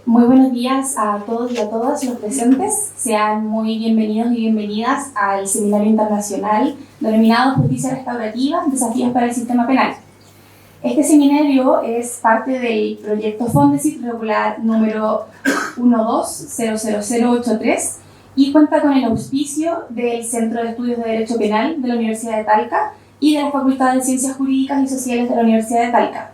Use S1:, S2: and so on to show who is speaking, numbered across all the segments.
S1: Muy buenos días a todos y a todas los presentes. Sean muy bienvenidos y bienvenidas al Seminario Internacional denominado Justicia Restaurativa, Desafíos para el Sistema Penal. Este seminario es parte del proyecto Fondesit regular número 1200083 y cuenta con el auspicio del Centro de Estudios de Derecho Penal de la Universidad de Talca y de la Facultad de Ciencias Jurídicas y Sociales de la Universidad de Talca.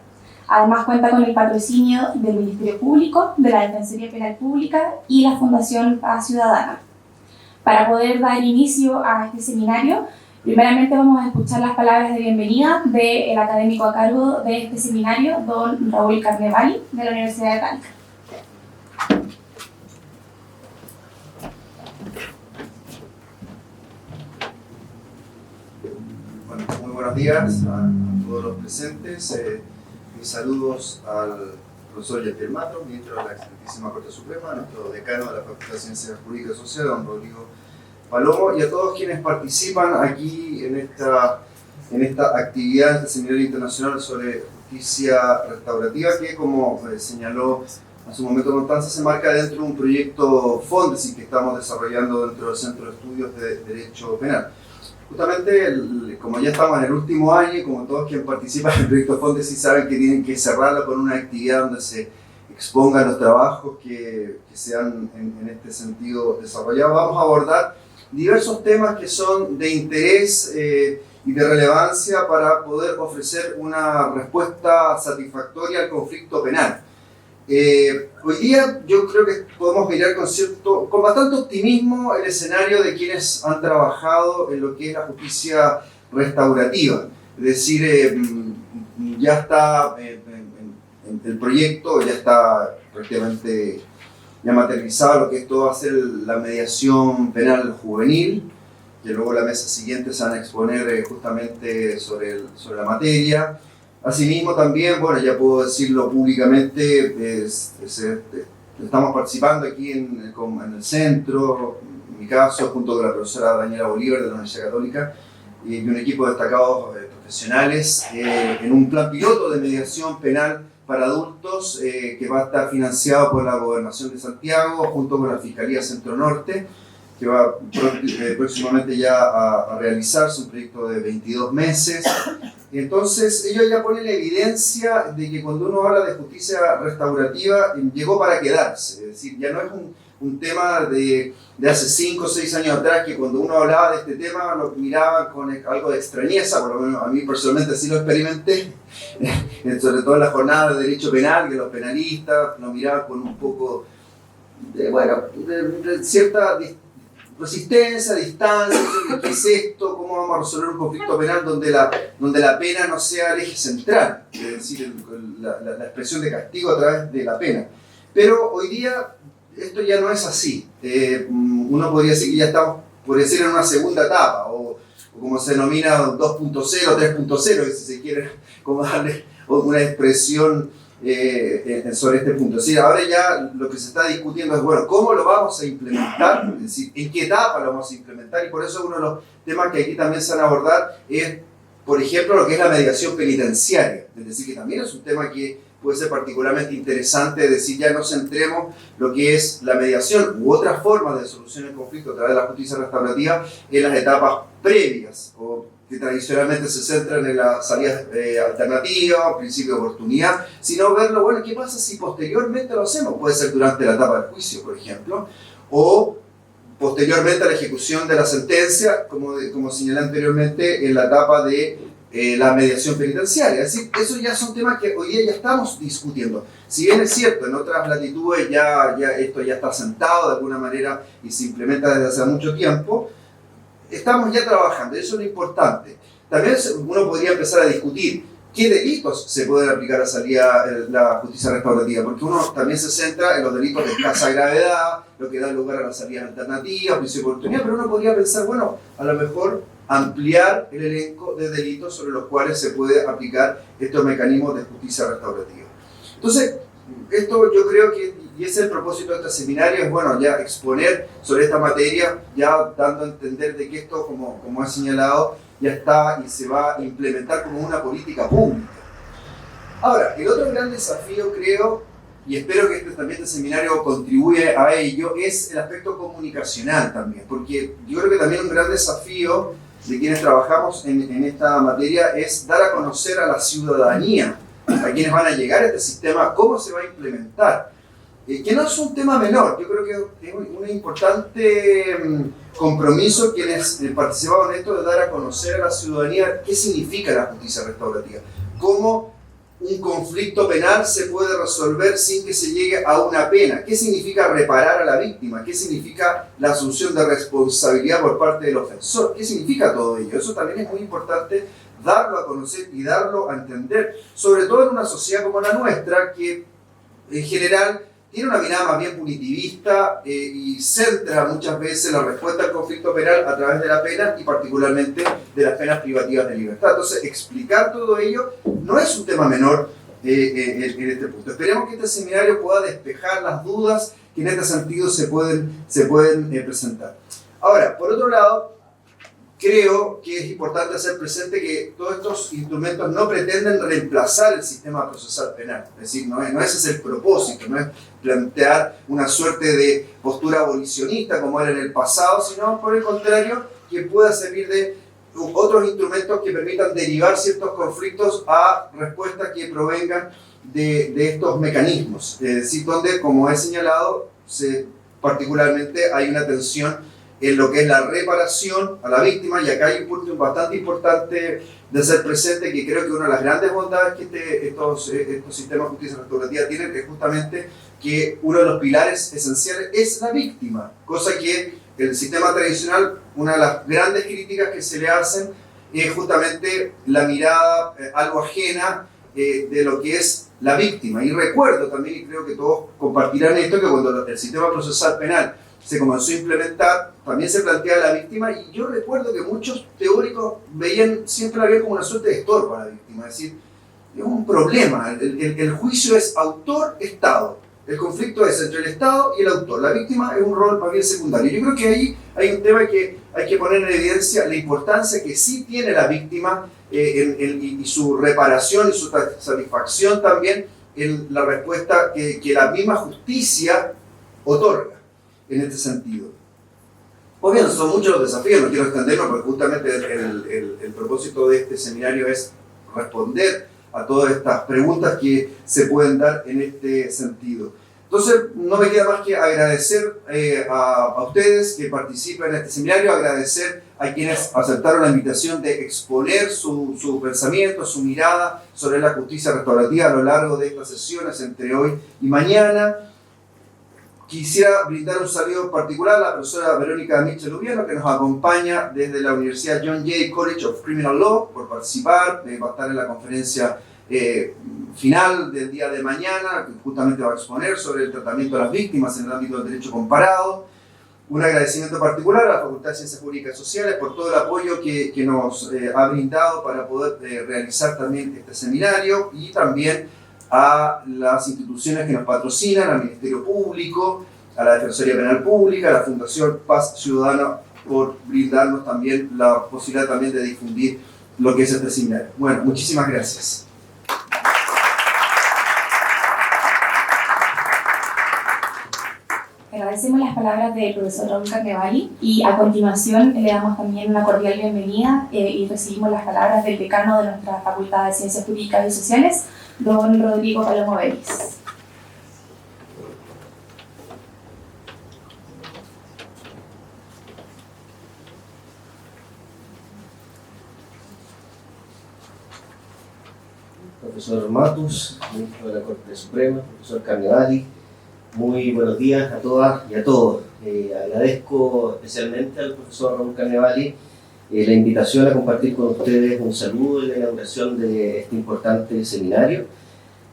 S1: Además cuenta con el patrocinio del Ministerio Público, de la Defensoría Penal Pública y la Fundación Paz Ciudadana. Para poder dar inicio a este seminario, primeramente vamos a escuchar las palabras de bienvenida del académico a cargo de este seminario, don Raúl Carnevali, de la Universidad de Talca.
S2: Bueno, muy buenos días a todos los presentes. Mis saludos al profesor Jean-Pierre Matro, ministro de la excelentísima Corte Suprema, a nuestro decano de la Facultad de Ciencias Jurídicas y Sociales, don Rodrigo Palomo, y a todos quienes participan aquí en esta actividad, este seminario internacional sobre justicia restaurativa, que como señaló en su momento Constanza, se marca dentro de un proyecto Fondesit que estamos desarrollando dentro del Centro de Estudios de Derecho Penal. Justamente, como ya estamos en el último año y como todos quienes participan en el proyecto Fondesit saben que tienen que cerrarlo con una actividad donde se expongan los trabajos que se han en este sentido desarrollado, vamos a abordar diversos temas que son de interés y de relevancia para poder ofrecer una respuesta satisfactoria al conflicto penal. Hoy día yo creo que podemos mirar con bastante optimismo el escenario de quienes han trabajado en lo que es la justicia restaurativa. Es decir, ya está el proyecto, ya está prácticamente ya materializado lo que esto va a ser la mediación penal juvenil, que luego la mesa siguiente se van a exponer justamente sobre la materia. Asimismo también, bueno, ya puedo decirlo públicamente, estamos participando aquí en el centro, en mi caso, junto con la profesora Daniela Bolívar de la Universidad Católica y un equipo de destacados profesionales en un plan piloto de mediación penal para adultos que va a estar financiado por la Gobernación de Santiago junto con la Fiscalía Centro Norte, que va próximamente ya a realizarse un proyecto de 22 meses. Y entonces ellos ya ponen la evidencia de que cuando uno habla de justicia restaurativa llegó para quedarse, es decir, ya no es un tema de hace 5 o 6 años atrás que cuando uno hablaba de este tema lo miraban con algo de extrañeza, por lo menos a mí personalmente así lo experimenté, sobre todo en la jornada de derecho penal, que los penalistas lo miraban con un poco de cierta resistencia, distancia, ¿qué es esto? ¿Cómo vamos a resolver un conflicto penal donde la pena no sea el eje central? Es decir, la expresión de castigo a través de la pena. Pero hoy día esto ya no es así. Uno podría decir que ya estamos, podría decir, en una segunda etapa, o como se denomina 2.0, 3.0, si se quiere como darle una expresión sobre este punto. Es decir, ahora ya lo que se está discutiendo es, bueno, ¿cómo lo vamos a implementar? Es decir, ¿en qué etapa lo vamos a implementar? Y por eso uno de los temas que aquí también se van a abordar es, por ejemplo, lo que es la mediación penitenciaria. Es decir, que también es un tema que puede ser particularmente interesante, es decir, ya no centremos lo que es la mediación u otras formas de solución del conflicto a través de la justicia restaurativa en las etapas previas, o que tradicionalmente se centran en la salida alternativa, principio de oportunidad, sino verlo, bueno, ¿qué pasa si posteriormente lo hacemos? Puede ser durante la etapa del juicio, por ejemplo, o posteriormente a la ejecución de la sentencia, como señalé anteriormente, en la etapa de la mediación penitenciaria. Es decir, esos ya son temas que hoy día ya estamos discutiendo. Si bien es cierto, en otras latitudes ya esto ya está sentado de alguna manera y se implementa desde hace mucho tiempo, estamos ya trabajando, eso es lo importante. También uno podría empezar a discutir qué delitos se pueden aplicar a la justicia restaurativa, porque uno también se centra en los delitos de escasa gravedad, lo que da lugar a las salidas alternativas, principio de oportunidad, pero uno podría pensar, bueno, a lo mejor ampliar el elenco de delitos sobre los cuales se puede aplicar estos mecanismos de justicia restaurativa. Entonces, esto yo creo que, y ese es el propósito de este seminario, es bueno, ya exponer sobre esta materia, ya dando a entender de que esto, como he señalado, ya está y se va a implementar como una política pública. Ahora, el otro gran desafío, creo, y espero que también este seminario contribuya a ello, es el aspecto comunicacional también, porque yo creo que también un gran desafío de quienes trabajamos en esta materia es dar a conocer a la ciudadanía, a quienes van a llegar a este sistema, cómo se va a implementar, que no es un tema menor. Yo creo que es un importante compromiso quienes participaban en esto, de dar a conocer a la ciudadanía qué significa la justicia restaurativa, cómo un conflicto penal se puede resolver sin que se llegue a una pena, qué significa reparar a la víctima, qué significa la asunción de responsabilidad por parte del ofensor, qué significa todo ello. Eso también es muy importante darlo a conocer y darlo a entender, sobre todo en una sociedad como la nuestra, que en general tiene una mirada más bien punitivista y centra muchas veces la respuesta al conflicto penal a través de la pena y particularmente de las penas privativas de libertad. Entonces, explicar todo ello no es un tema menor en este punto. Esperemos que este seminario pueda despejar las dudas que en este sentido se pueden presentar. Ahora, por otro lado, creo que es importante hacer presente que todos estos instrumentos no pretenden reemplazar el sistema procesal penal. Es decir, no ese es el propósito, no es plantear una suerte de postura abolicionista como era en el pasado, sino por el contrario, que pueda servir de otros instrumentos que permitan derivar ciertos conflictos a respuestas que provengan de estos mecanismos. Es decir, donde, como he señalado, particularmente hay una tensión en lo que es la reparación a la víctima, y acá hay un punto bastante importante de ser presente, que creo que una de las grandes bondades que estos sistemas de justicia restaurativa tienen es justamente que uno de los pilares esenciales es la víctima, cosa que el sistema tradicional, una de las grandes críticas que se le hacen es justamente la mirada algo ajena de lo que es la víctima. Y recuerdo también, y creo que todos compartirán esto, que cuando el sistema procesal penal se comenzó a implementar, también se planteaba la víctima, y yo recuerdo que muchos teóricos siempre la veían como una suerte de estorbo a la víctima, es decir, es un problema, el juicio es autor-estado, el conflicto es entre el Estado y el autor, la víctima es un rol más bien secundario. Yo creo que ahí hay un tema que hay que poner en evidencia, la importancia que sí tiene la víctima y su reparación y su satisfacción también en la respuesta que la misma justicia otorga en este sentido. Pues bien, son muchos los desafíos, no quiero extenderlo, porque justamente el propósito de este seminario es responder a todas estas preguntas que se pueden dar en este sentido. Entonces, no me queda más que agradecer a ustedes que participan en este seminario, agradecer a quienes aceptaron la invitación de exponer su pensamiento, su mirada sobre la justicia restaurativa a lo largo de estas sesiones entre hoy y mañana. Quisiera brindar un saludo particular a la profesora Verónica Michel-Lubiano, que nos acompaña desde la Universidad John Jay College of Criminal Law, por participar, va a estar en la conferencia final del día de mañana, que justamente va a exponer sobre el tratamiento de las víctimas en el ámbito del derecho comparado. Un agradecimiento particular a la Facultad de Ciencias Jurídicas y Sociales por todo el apoyo que nos ha brindado para poder realizar también este seminario, y también a las instituciones que nos patrocinan, al Ministerio Público, a la Defensoría Penal Pública, a la Fundación Paz Ciudadana, por brindarnos también la posibilidad también de difundir lo que es este seminario. Bueno, muchísimas gracias.
S1: Agradecemos las palabras del profesor Raúl Carnevali, y a continuación le damos también una cordial bienvenida y recibimos las palabras del decano de nuestra Facultad de Ciencias Jurídicas y Sociales, don Rodrigo Palomo Vélez.
S3: Profesor Matus, ministro de la Corte Suprema, profesor Carnevali, muy buenos días a todas y a todos. Agradezco especialmente al profesor Raúl Carnevali la invitación a compartir con ustedes un saludo en la inauguración de este importante seminario.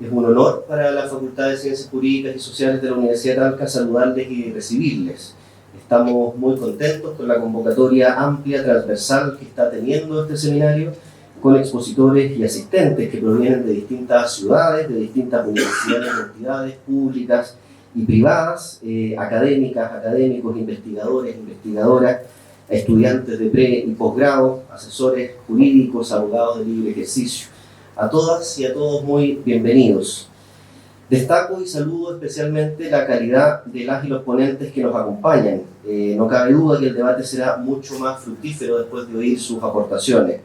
S3: Es un honor para la Facultad de Ciencias Jurídicas y Sociales de la Universidad de Talca saludarles y recibirles. Estamos muy contentos con la convocatoria amplia, transversal que está teniendo este seminario, con expositores y asistentes que provienen de distintas ciudades, de distintas universidades, entidades públicas y privadas, académicas, académicos, investigadores, investigadoras, estudiantes de pre y posgrado, asesores jurídicos, abogados de libre ejercicio. A todas y a todos muy bienvenidos. Destaco y saludo especialmente la calidad de las y los ponentes que nos acompañan. No cabe duda que el debate será mucho más fructífero después de oír sus aportaciones.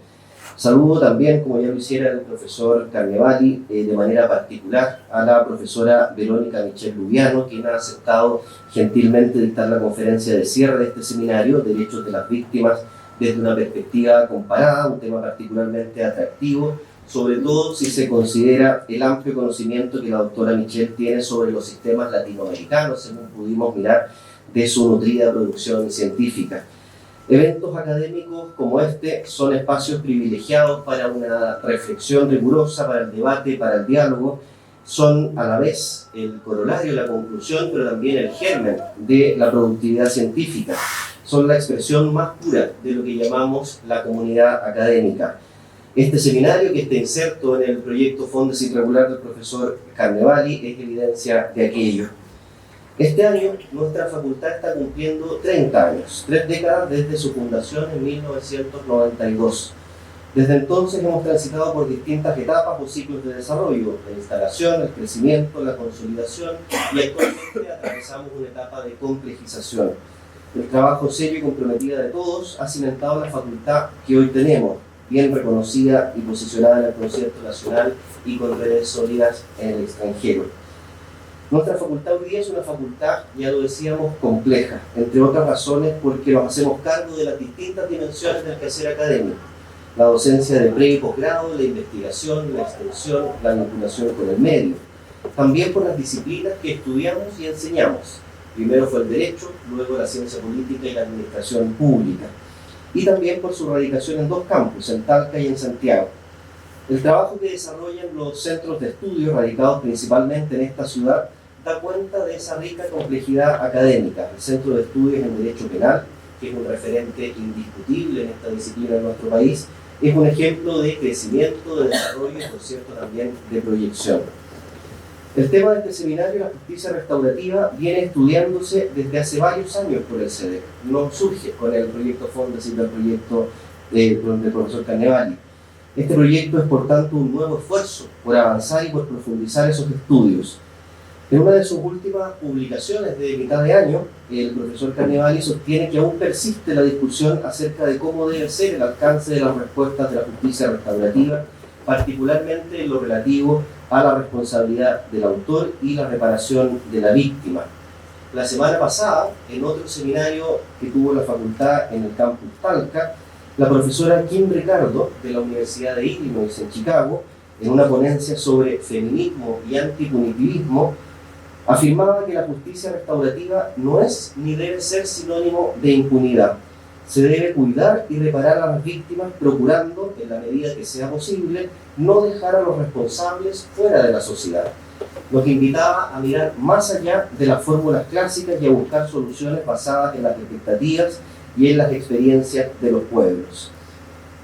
S3: Saludo también, como ya lo hiciera el profesor Carnevali, de manera particular a la profesora Verónica Michel Lubiano, quien ha aceptado gentilmente dictar la conferencia de cierre de este seminario, Derechos de las Víctimas desde una perspectiva comparada, un tema particularmente atractivo, sobre todo si se considera el amplio conocimiento que la doctora Michel tiene sobre los sistemas latinoamericanos, según pudimos mirar de su nutrida producción científica. Eventos académicos como este son espacios privilegiados para una reflexión rigurosa, para el debate, para el diálogo. Son a la vez el corolario, la conclusión, pero también el germen de la productividad científica. Son la expresión más pura de lo que llamamos la comunidad académica. Este seminario, que está inserto en el proyecto Fondes Irregular del profesor Carnevali, es evidencia de aquello. Este año nuestra facultad está cumpliendo 30 años, 3 décadas desde su fundación en 1992. Desde entonces hemos transitado por distintas etapas o ciclos de desarrollo, la instalación, el crecimiento, la consolidación, y actualmente atravesamos una etapa de complejización. El trabajo serio y comprometido de todos ha cimentado la facultad que hoy tenemos, bien reconocida y posicionada en el concierto nacional y con redes sólidas en el extranjero. Nuestra facultad hoy día es una facultad, ya lo decíamos, compleja, entre otras razones porque nos hacemos cargo de las distintas dimensiones del quehacer académico: la docencia de pre y posgrado, la investigación, la extensión, la vinculación con el medio. También por las disciplinas que estudiamos y enseñamos. Primero fue el derecho, luego la ciencia política y la administración pública. Y también por su radicación en 2 campus, en Talca y en Santiago. El trabajo que desarrollan los centros de estudio radicados principalmente en esta ciudad da cuenta de esa rica complejidad académica. El Centro de Estudios en Derecho Penal, que es un referente indiscutible en esta disciplina en nuestro país, es un ejemplo de crecimiento, de desarrollo y, por cierto, también de proyección. El tema de este seminario, la justicia restaurativa, viene estudiándose desde hace varios años por el CEDEC. No surge con el proyecto Fondes y el proyecto del profesor Carnevali. Este proyecto es, por tanto, un nuevo esfuerzo por avanzar y por profundizar esos estudios. En una de sus últimas publicaciones de mitad de año, el profesor Carnevali sostiene que aún persiste la discusión acerca de cómo debe ser el alcance de las respuestas de la justicia restaurativa, particularmente en lo relativo a la responsabilidad del autor y la reparación de la víctima. La semana pasada, en otro seminario que tuvo la facultad en el campus Talca, la profesora Kim Ricardo, de la Universidad de Illinois en Chicago, en una ponencia sobre feminismo y antipunitivismo, afirmaba que la justicia restaurativa no es ni debe ser sinónimo de impunidad. Se debe cuidar y reparar a las víctimas, procurando, en la medida que sea posible, no dejar a los responsables fuera de la sociedad. Lo que invitaba a mirar más allá de las fórmulas clásicas y a buscar soluciones basadas en las expectativas y en las experiencias de los pueblos.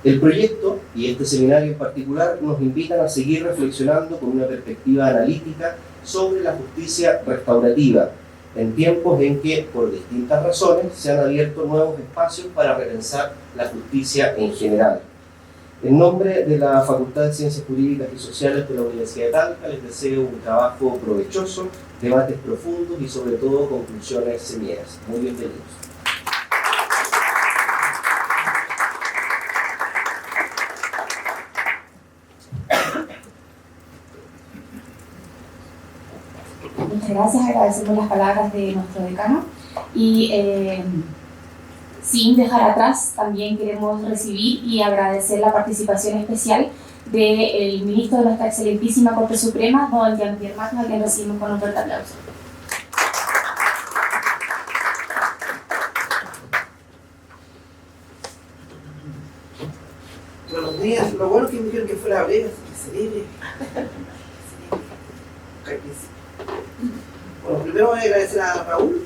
S3: El proyecto, y este seminario en particular, nos invitan a seguir reflexionando con una perspectiva analítica sobre la justicia restaurativa, en tiempos en que, por distintas razones, se han abierto nuevos espacios para repensar la justicia en general. En nombre de la Facultad de Ciencias Jurídicas y Sociales de la Universidad de Talca, les deseo un trabajo provechoso, debates profundos y, sobre todo, conclusiones señeras. Muy bienvenidos.
S1: Muchas gracias, agradecemos las palabras de nuestro decano y sin dejar atrás también queremos recibir y agradecer la participación especial del ministro de nuestra excelentísima Corte Suprema, don Jean-Pierre Matos, a quien recibimos con un fuerte aplauso.
S4: Buenos días, lo bueno que me dijeron que fuera breve, así que celebre. Bueno, primero voy a agradecer a Raúl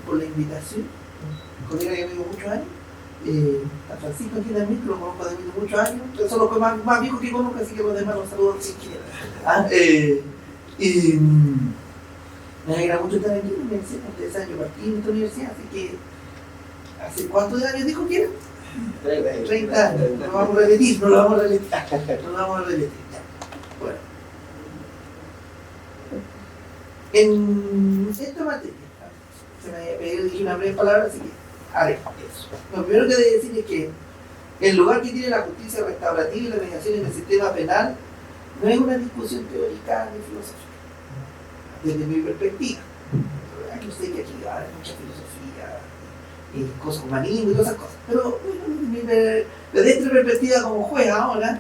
S4: por la invitación, colega que vivo muchos años, a Francisco aquí también, que lo conozco de muchos años, yo son los más viejos que conozco, así que los demás los saludo si quieren. Y me alegra mucho estar aquí en la universidad, ustedes saben, yo partí en esta universidad, así que ¿hace cuántos años dijo que era? 30 años, no lo vamos a repetir. Bueno. En esta materia, se me había pedido decir una breve palabra, así que haré eso. Lo primero que debo decir es que el lugar que tiene la justicia restaurativa y la mediación en el sistema penal no es una discusión teórica ni filosófica, desde mi perspectiva. Yo sé que aquí hay mucha filosofía, cosas humanismo y todas esas cosas, pero desde esta perspectiva como juez ahora,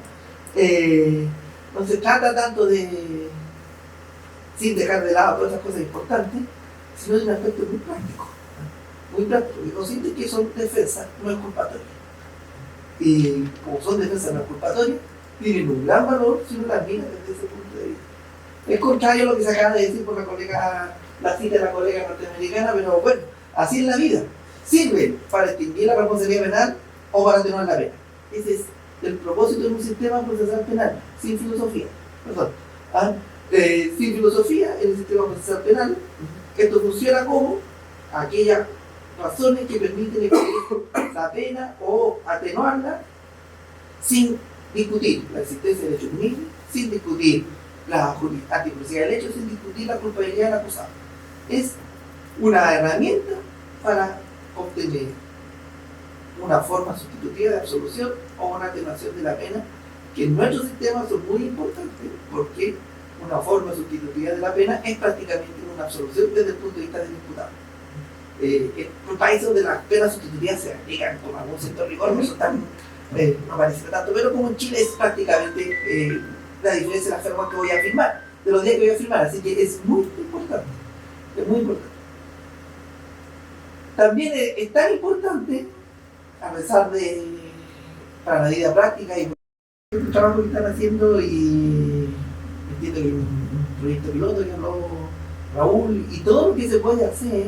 S4: no se trata tanto de, sin dejar de lado todas esas cosas importantes, sino de un aspecto muy práctico, y consciente que son defensas, no es culpatoria. Y como son defensas no es culpatoria, tienen un gran valor si uno las mira desde ese punto de vista. Es contrario a lo que se acaba de decir por la cita de la colega norteamericana, pero bueno, así es la vida. Sirve para extinguir la responsabilidad penal o para atenuar la pena. Ese es el propósito de un sistema procesal penal, sin filosofía. Sin filosofía, en el sistema procesal penal, esto funciona como aquellas razones que permiten extinguir la pena o atenuarla sin discutir la existencia del hecho punible, sin discutir la antijusticia del hecho, sin discutir la culpabilidad del acusado. Es una herramienta para obtener una forma sustitutiva de absolución o una atenuación de la pena, que en nuestro sistema son muy importantes, porque una forma sustitutiva de la pena es prácticamente una absolución desde el punto de vista del imputado. En países donde las penas sustitutivas se aplican con algún cierto rigor, no son tan, no parece tanto, pero como en Chile es prácticamente la diferencia de las formas que voy a afirmar, de los días que voy a afirmar, así que es muy importante, es muy importante. También es tan importante, a pesar de, para la vida práctica y el trabajo que están haciendo, y entiendo que un proyecto piloto que habló Raúl, y todo lo que se puede hacer,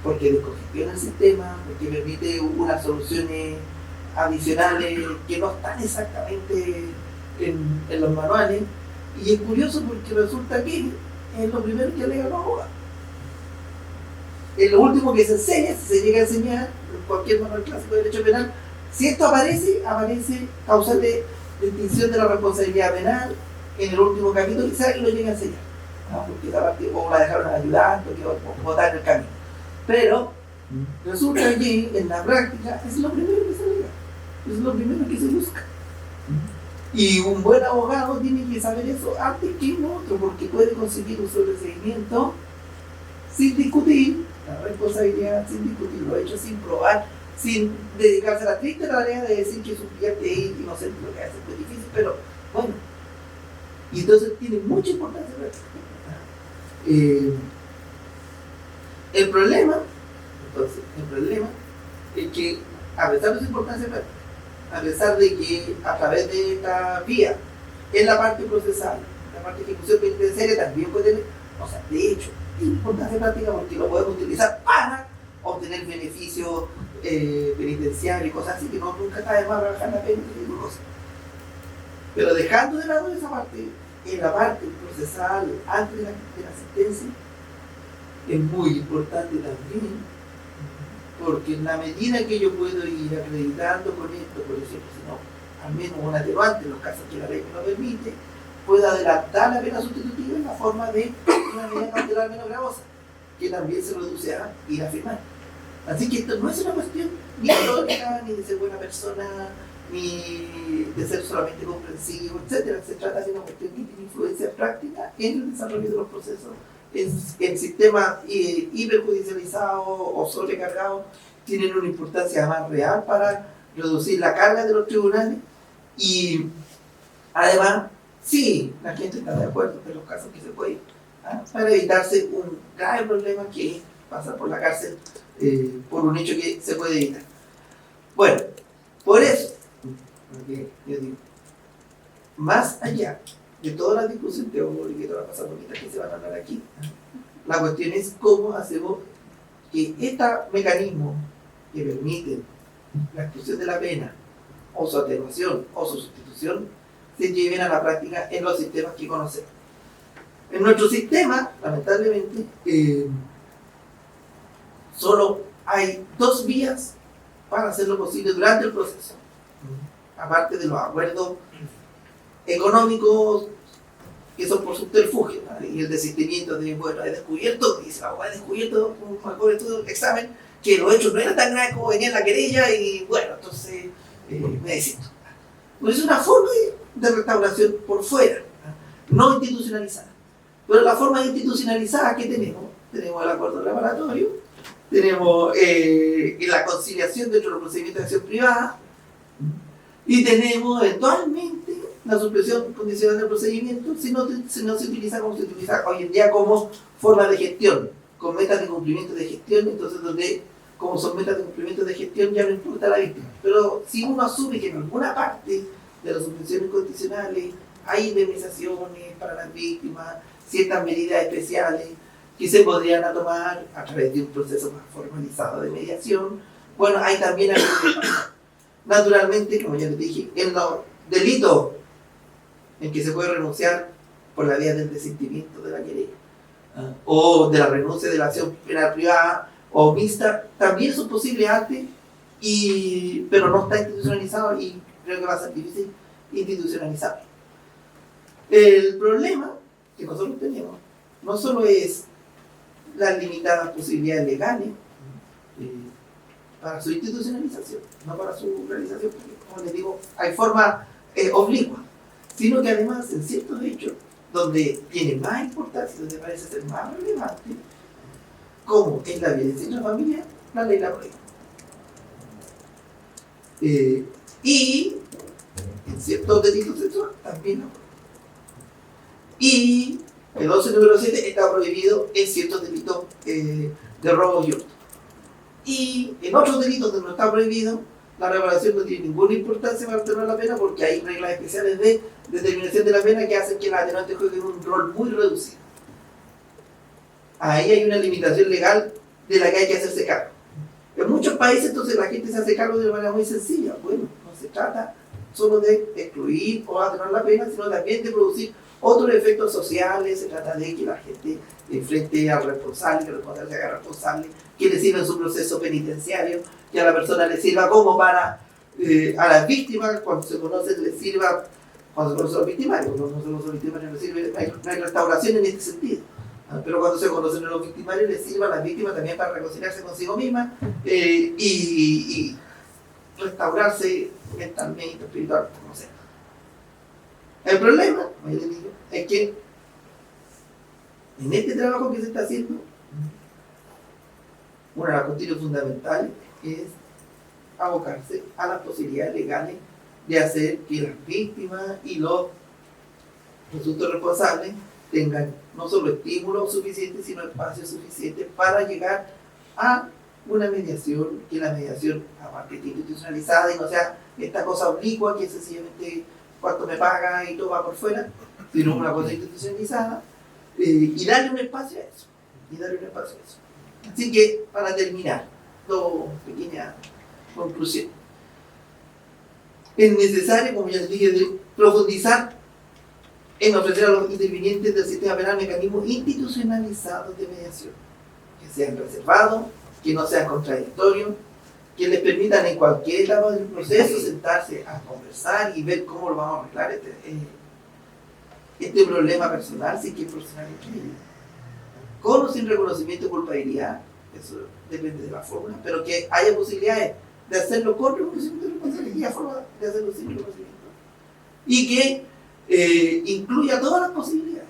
S4: porque descongestiona el sistema, porque permite unas soluciones adicionales que no están exactamente en los manuales, y es curioso porque resulta que es lo primero que alegan los abogados. Es lo último que se enseña, si se llega a enseñar en cualquier manual clásico de derecho penal. Si esto aparece causal de extinción de la responsabilidad penal en el último capítulo, quizás lo llega a enseñar, ¿no? Porque esa parte o la dejaron ayudando, o botar en el camino. Pero resulta que en la práctica es lo primero que se alega, es lo primero que se busca. Y un buen abogado tiene que saber eso antes que un otro, porque puede conseguir un sobreseimiento sin discutir la responsabilidad, sin discutir lo hecho, sin probar, sin dedicarse a la triste tarea de decir que su cliente es inocente, lo que hace es muy difícil, pero bueno. Y entonces tiene mucha importancia. El problema es que, a pesar de su importancia, a pesar de que a través de esta vía, en la parte procesal, la parte de ejecución penitenciaria también puede tener, o sea, de hecho, tiene importancia práctica porque lo podemos utilizar para obtener beneficios penitenciarios y cosas así, que nunca está de más rebajar la pena y cosas. Pero dejando de lado esa parte, en la parte procesal, antes de la sentencia, es muy importante también, porque en la medida que yo puedo ir acreditando con esto, por ejemplo, si no, al menos un atenuante en los casos que la ley me lo permite, puedo adelantar la pena sustitutiva en la forma de una medida cautelar menos gravosa, que también se reduce a ir a firmar. Así que esto no es una cuestión ni teórica, ni de ser buena persona, ni de ser solamente comprensivo, etc. Se trata de una cuestión que tiene influencia práctica en el desarrollo de los procesos. En sistemas hiperjudicializados o sobrecargados, tienen una importancia más real para reducir la carga de los tribunales, y además, sí, la gente está de acuerdo en los casos que se pueden, para evitarse un grave problema que es pasar por la cárcel por un hecho que se puede evitar. Bueno, por eso, yo digo, más allá de toda la discusión teórica y todas las cosas bonitas que se van a hablar aquí, la cuestión es cómo hacemos que estos mecanismos que permiten la exclusión de la pena, o su atenuación, o su sustitución, se lleven a la práctica en los sistemas que conocemos. En nuestro sistema, lamentablemente, solo hay dos vías para hacerlo posible durante el proceso. Aparte de los acuerdos económicos que son por subterfugio, ¿no? Y el desistimiento de, bueno, he descubierto, dice la abogada, he descubierto un mejor estudio del examen, que los hechos no eran tan graves como venía en la querella y bueno, entonces me desisto. Pues es una forma de restauración por fuera, no institucionalizada. Pero la forma institucionalizada que tenemos el acuerdo reparatorio, tenemos la conciliación dentro del procedimiento de acción privada y tenemos eventualmente la suspensión condicional del procedimiento si no se utiliza como se utiliza hoy en día como forma de gestión, con metas de cumplimiento de gestión, entonces donde como son metas de cumplimiento de gestión ya no importa la víctima. Pero si uno asume que en alguna parte de las suspensiones condicionales hay indemnizaciones para las víctimas, ciertas medidas especiales que se podrían tomar a través de un proceso más formalizado de mediación, bueno, hay también algo que pasa. Naturalmente, como ya les dije, en los delitos en que se puede renunciar por la vía del desistimiento de la querella o de la renuncia de la acción penal privada o mixta, también son posibles antes, pero no está institucionalizado y creo que va a ser difícil institucionalizarlo. El problema que nosotros tenemos no solo es las limitadas posibilidades legales para su institucionalización, no para su realización, porque como les digo, hay formas oblicuas, sino que además en ciertos hechos donde tiene más importancia, donde parece ser más relevante, como en la violencia intrafamiliar, la ley la prohíbe. Y en ciertos delitos sexuales también la prohíbe. Y el 11 número 7 está prohibido en ciertos delitos de robo y hurto. Y en otros delitos donde no está prohibido, la reparación no tiene ninguna importancia para atenuar la pena porque hay reglas especiales de determinación de la pena que hacen que la atenuante juegue un rol muy reducido. Ahí hay una limitación legal de la que hay que hacerse cargo. En muchos países entonces la gente se hace cargo de una manera muy sencilla. Bueno, no se trata solo de excluir o atenuar la pena, sino también de producir otros efectos sociales. Se trata de que la gente enfrente al responsable, que el responsable se haga responsable, que le sirva en su proceso penitenciario, que a la persona le sirva como para a las víctimas, cuando se conocen, le sirva, cuando se conocen los victimarios, cuando no se conocen los victimarios, no sirve, no hay restauración en este sentido. Pero cuando se conocen a los victimarios, les sirva a las víctimas también para reconciliarse consigo mismas y restaurarse mentalmente, espiritual, como sea. El problema, como les digo, es que en este trabajo que se está haciendo, una de las cuestiones fundamentales es abocarse a las posibilidades legales de hacer que las víctimas y los presuntos responsables tengan no solo estímulos suficientes, sino espacio suficiente para llegar a una mediación, que la mediación aparte esté institucionalizada y no sea esta cosa oblicua que sencillamente cuánto me paga y todo va por fuera, sino una cosa institucionalizada y darle un espacio a eso. Así que, para terminar, dos pequeñas conclusiones. Es necesario, como ya les dije, de profundizar en ofrecer a los intervinientes del sistema penal mecanismos institucionalizados de mediación, que sean reservados, que no sean contradictorios, que les permitan en cualquier etapa del proceso sentarse a conversar y ver cómo lo vamos a arreglar este problema personal, si es que es personal, con o sin reconocimiento de culpabilidad, eso depende de la fórmula, pero que haya posibilidades de hacerlo con reconocimiento de responsabilidad y forma de hacerlo sin reconocimiento. Y que incluya todas las posibilidades,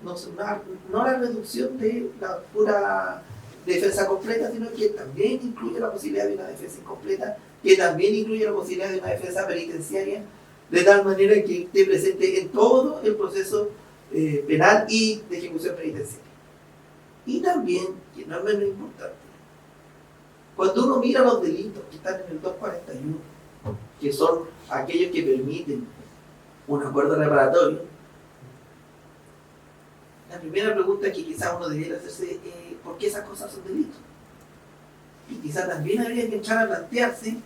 S4: no la reducción de la pura defensa completa, sino que también incluye la posibilidad de una defensa incompleta, que también incluye la posibilidad de una defensa penitenciaria, de tal manera que esté presente en todo el proceso penal y de ejecución penitenciaria. Y también, que no es menos importante, cuando uno mira los delitos que están en el 241, que son aquellos que permiten un acuerdo reparatorio, la primera pregunta que quizás uno debiera hacerse es ¿por qué esas cosas son delitos? Y quizás también habría que entrar a plantearse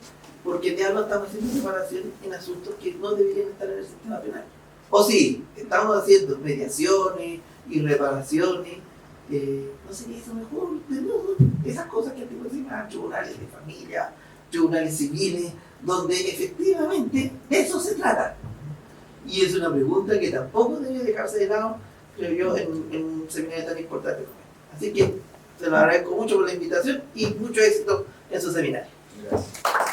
S4: por qué diablos estamos haciendo reparación en asuntos que no deberían estar en el sistema penal. O sí, estamos haciendo mediaciones y reparaciones, no sería eso mejor de nuevo, esas cosas que antiguamente se llaman tribunales de familia, tribunales civiles, donde efectivamente de eso se trata. Y es una pregunta que tampoco debe dejarse de lado, creo yo, en un seminario tan importante como este. Así que se lo agradezco mucho por la invitación y mucho éxito en su seminario.
S3: Gracias.